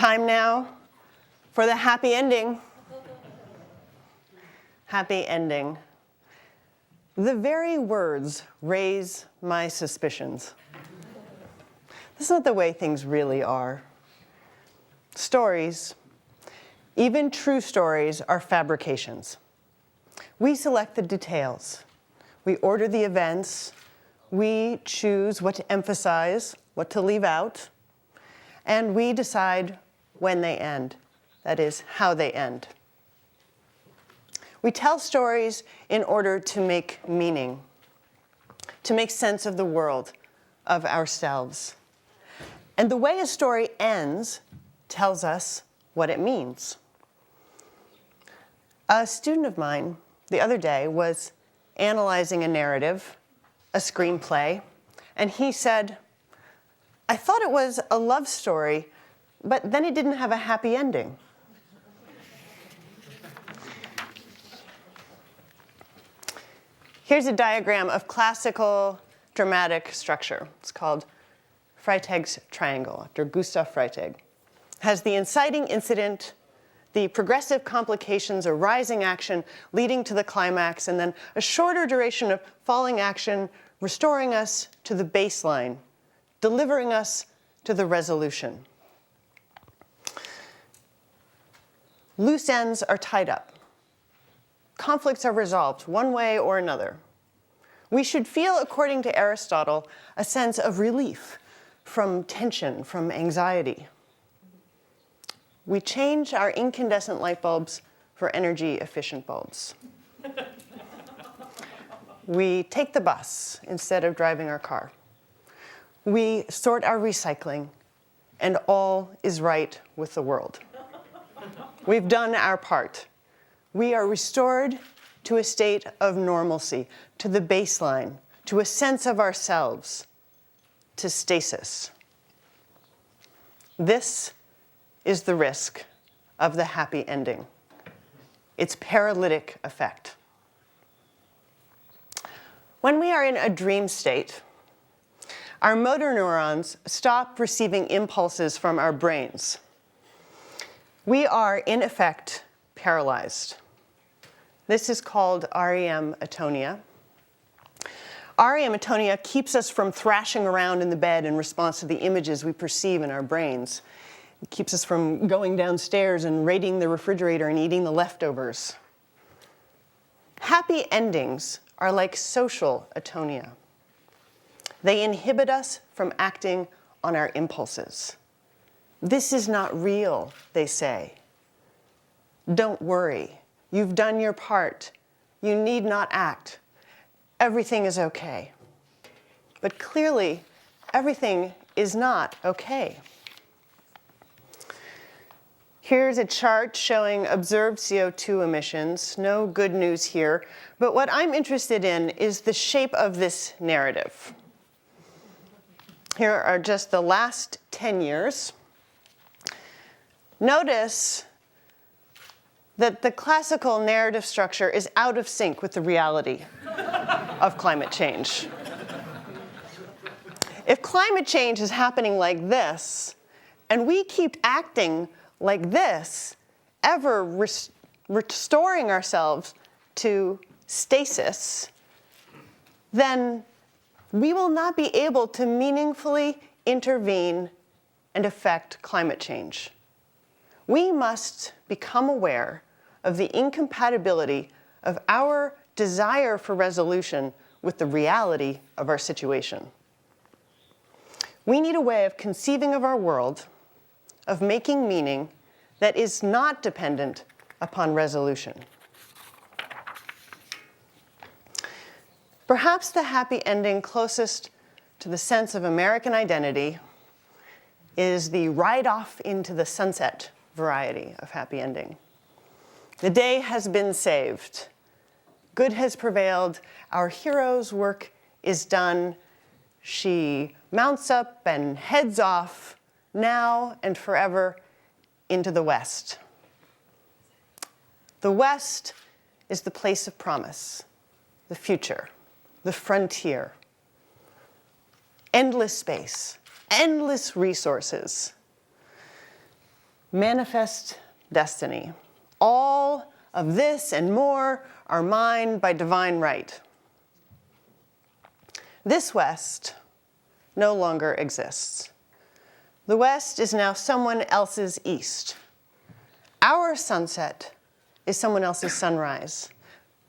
Time now for the happy ending. Happy ending. The very words raise my suspicions. That's not the way things really are. Stories, even true stories, are fabrications. We select the details. We order the events. We choose what to emphasize, what to leave out. And we decide when they end, that is, how they end. We tell stories in order to make meaning, to make sense of the world, of ourselves. And the way a story ends tells us what it means. A student of mine the other day was analyzing a narrative, a screenplay, and he said, I thought it was a love story, but then it didn't have a happy ending. Here's a diagram of classical dramatic structure. It's called Freytag's triangle, after Gustav Freytag. It has the inciting incident, the progressive complications, a rising action leading to the climax, and then a shorter duration of falling action, restoring us to the baseline, delivering us to the resolution. Loose ends are tied up. Conflicts are resolved one way or another. We should feel, according to Aristotle, a sense of relief from tension, from anxiety. We change our incandescent light bulbs for energy-efficient bulbs. We take the bus instead of driving our car. We sort our recycling, and all is right with the world. We've done our part. We are restored to a state of normalcy, to the baseline, to a sense of ourselves, to stasis. This is the risk of the happy ending, its paralytic effect. When we are in a dream state, our motor neurons stop receiving impulses from our brains. We are, in effect, paralyzed. This is called REM atonia. REM atonia keeps us from thrashing around in the bed in response to the images we perceive in our brains. It keeps us from going downstairs and raiding the refrigerator and eating the leftovers. Happy endings are like social atonia. They inhibit us from acting on our impulses. This is not real, they say. Don't worry. You've done your part. You need not act. Everything is okay. But clearly, everything is not okay. Here's a chart showing observed CO2 emissions. No good news here. But what I'm interested in is the shape of this narrative. Here are just the last 10 years. Notice that the classical narrative structure is out of sync with the reality of climate change. If climate change is happening like this, and we keep acting like this, ever restoring ourselves to stasis, then we will not be able to meaningfully intervene and affect climate change. We must become aware of the incompatibility of our desire for resolution with the reality of our situation. We need a way of conceiving of our world, of making meaning that is not dependent upon resolution. Perhaps the happy ending closest to the sense of American identity is the ride off into the sunset variety of happy ending. The day has been saved. Good has prevailed. Our hero's work is done. She mounts up and heads off, now and forever, into the West. The West is the place of promise, the future, the frontier. Endless space, endless resources. manifest destiny. All of this and more are mine by divine right. This West no longer exists. The West is now someone else's East. Our sunset is someone else's sunrise.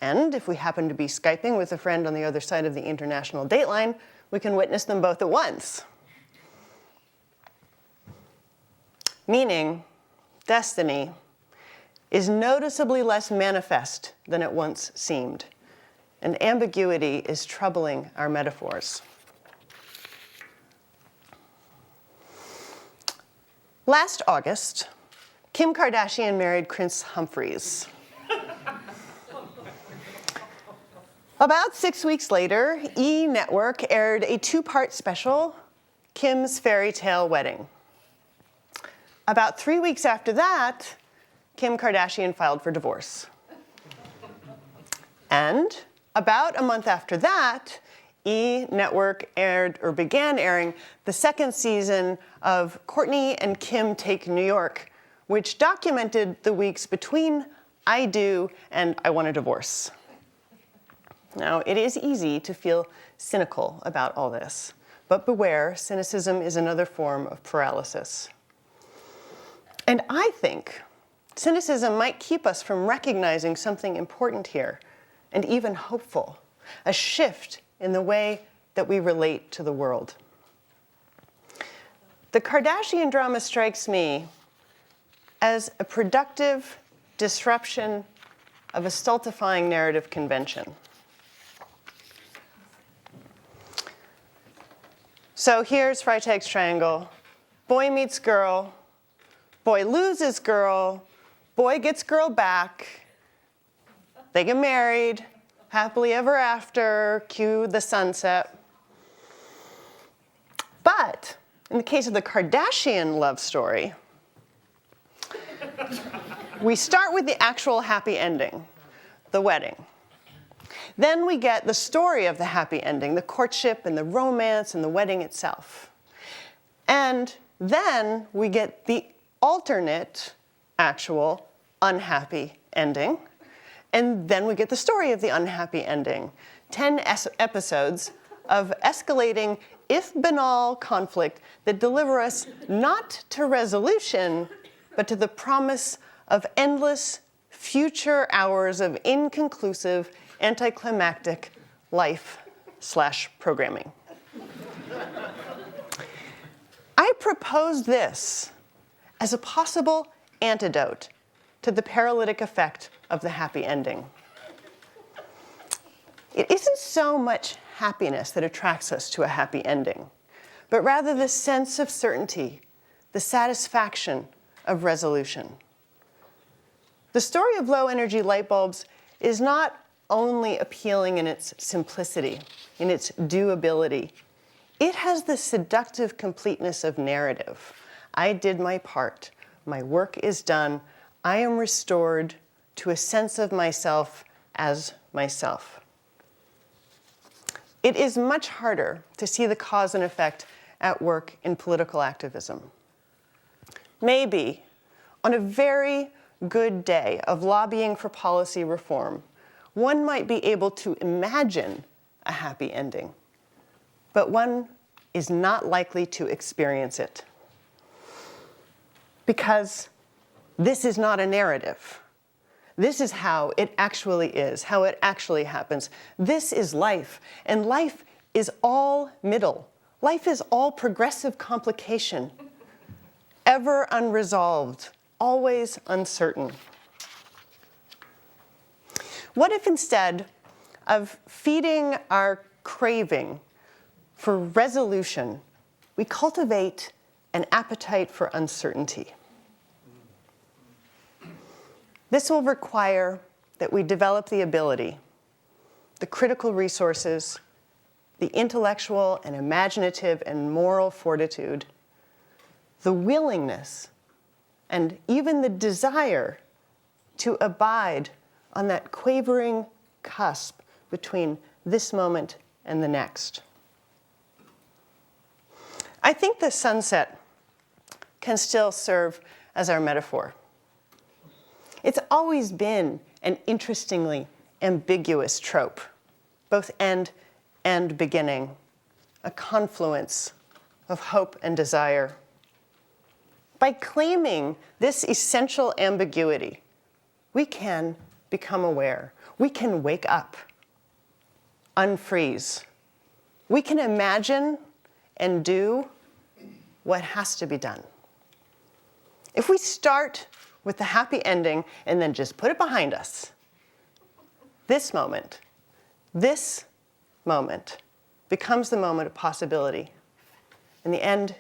And if we happen to be Skyping with a friend on the other side of the international dateline, we can witness them both at once. Meaning, destiny is noticeably less manifest than it once seemed, and ambiguity is troubling our metaphors. Last August, Kim Kardashian married Prince Humphries. About 6 weeks later, E! Network aired a 2-part special, Kim's Fairy Tale Wedding. About 3 weeks after that, Kim Kardashian filed for divorce. And about a month after that, E! Network began airing the second season of Kourtney and Kim Take New York, which documented the weeks between I do and I want a divorce. Now, it is easy to feel cynical about all this, but beware, cynicism is another form of paralysis. And I think cynicism might keep us from recognizing something important here, and even hopeful, a shift in the way that we relate to the world. The Kardashian drama strikes me as a productive disruption of a stultifying narrative convention. So here's Freytag's triangle. Boy meets girl, boy loses girl, boy gets girl back, they get married, happily ever after, cue the sunset. But in the case of the Kardashian love story, we start with the actual happy ending, the wedding. Then we get the story of the happy ending, the courtship and the romance and the wedding itself. And then we get the alternate, actual, unhappy ending. And then we get the story of the unhappy ending. 10 episodes of escalating, if banal, conflict that deliver us not to resolution, but to the promise of endless future hours of inconclusive, anticlimactic life/programming. I propose this as a possible antidote to the paralytic effect of the happy ending. It isn't so much happiness that attracts us to a happy ending, but rather the sense of certainty, the satisfaction of resolution. The story of low-energy light bulbs is not only appealing in its simplicity, in its doability. It has the seductive completeness of narrative. I did my part. My work is done. I am restored to a sense of myself as myself. It is much harder to see the cause and effect at work in political activism. Maybe on a very good day of lobbying for policy reform, one might be able to imagine a happy ending, but one is not likely to experience it. Because this is not a narrative. This is how it actually is, how it actually happens. This is life, and life is all middle. Life is all progressive complication, ever unresolved, always uncertain. What if instead of feeding our craving for resolution, we cultivate an appetite for uncertainty? This will require that we develop the ability, the critical resources, the intellectual and imaginative and moral fortitude, the willingness, and even the desire to abide on that quavering cusp between this moment and the next. I think the sunset can still serve as our metaphor. It's always been an interestingly ambiguous trope, both end and beginning, a confluence of hope and desire. By claiming this essential ambiguity, we can become aware. We can wake up, unfreeze. We can imagine and do what has to be done. If we start with the happy ending and then just put it behind us, this moment becomes the moment of possibility, and the end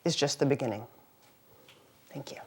is just the beginning. Thank you.